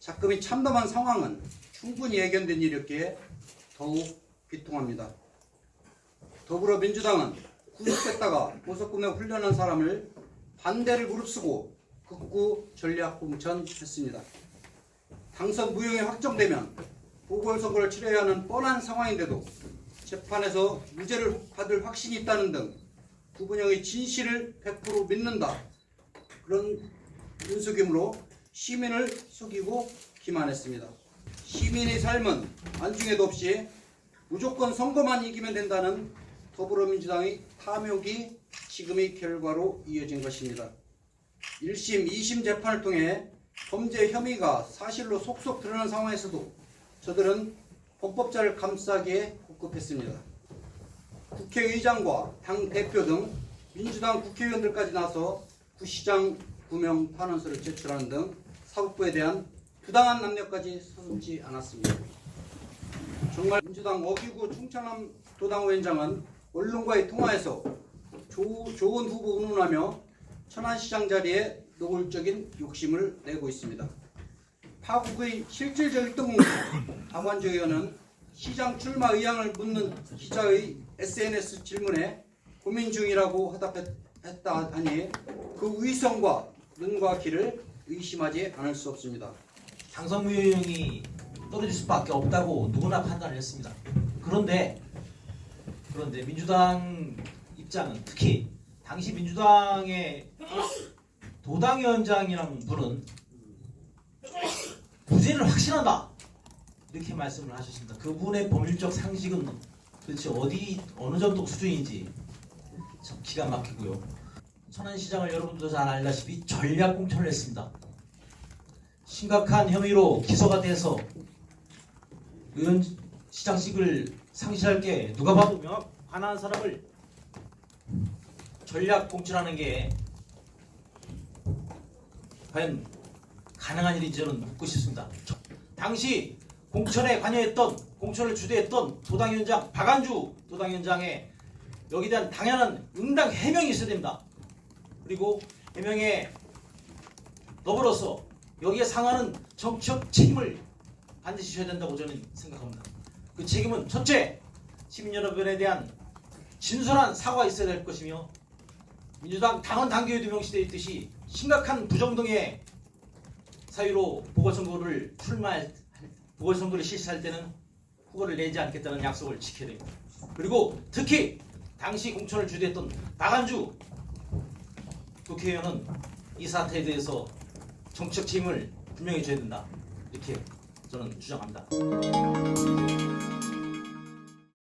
작금이 참담한 상황은 충분히 예견된 일이었기에 더욱 비통합니다. 더불어민주당은 구속됐다가 보석금에 훈련한 사람을 반대를 무릅쓰고 극구 전략공천했습니다. 당선 무효이 확정되면 보궐선거를 치러야 하는 뻔한 상황인데도 재판에서 무죄를 받을 확신이 있다는 등 부분형의 진실을 100% 믿는다. 그런 윤석임으로 시민을 속이고 기만했습니다. 시민의 삶은 안중에도 없이 무조건 선거만 이기면 된다는 더불어민주당의 탐욕이 지금의 결과로 이어진 것입니다. 1심, 2심 재판을 통해 범죄 혐의가 사실로 속속 드러난 상황에서도 저들은 범법자를 감싸기에 급급했습니다. 국회의장과 당대표 등 민주당 국회의원들까지 나서 구시장 구명 탄원서를 제출하는 등 사법부에 대한 부당한 압력까지 서슴지 않았습니다. 정말 민주당 어기구 충청남 도당위원장은 언론과의 통화에서 좋은 후보 운운하며 천안시장 자리에 노골적인 욕심을 내고 있습니다. 파국의 실질적 1등 공신 박완주 의원은 시장 출마 의향을 묻는 기자의 SNS 질문에 고민 중이라고 화답했다 하니 그 의성과 눈과 귀를 의심하지 않을 수 없습니다. 당선 무효형이 떨어질 수밖에 없다고 누구나 판단을 했습니다. 그런데 민주당 입장은 특히 당시 민주당의 도당위원장이라는 분은 무죄를 확신한다 이렇게 말씀을 하셨습니다. 그분의 법률적 상식은 도대체 어느 정도 수준인지 참 기가 막히고요. 천안시장을 여러분도 잘 알다시피 전략 공천을 했습니다. 심각한 혐의로 기소가 돼서 의원시장직을 상실할 게 누가 봐도 명확한 사람을 전략 공천하는 게 과연 가능한 일인지 저는 묻고 싶습니다. 당시 공천에 관여했던, 공천을 주도했던 도당위원장 박완주 도당위원장의 여기에 대한 당연한 응당 해명이 있어야 됩니다. 그리고 해명에 더불어서 여기에 상하는 정치적 책임을 반드시 져야 된다고 저는 생각합니다. 그 책임은 첫째, 시민 여러분에 대한 진솔한 사과가 있어야 될 것이며 민주당 당원 당규에도 명시되어 있듯이 심각한 부정등의 사유로 보궐선거를 실시할 때는 후보를 내지 않겠다는 약속을 지켜야 됩니다. 그리고 특히 당시 공천을 주도했던 박완주 국회의원은 이 사태에 대해서 정치적 책임을 분명히 져야 된다. 이렇게 저는 주장합니다.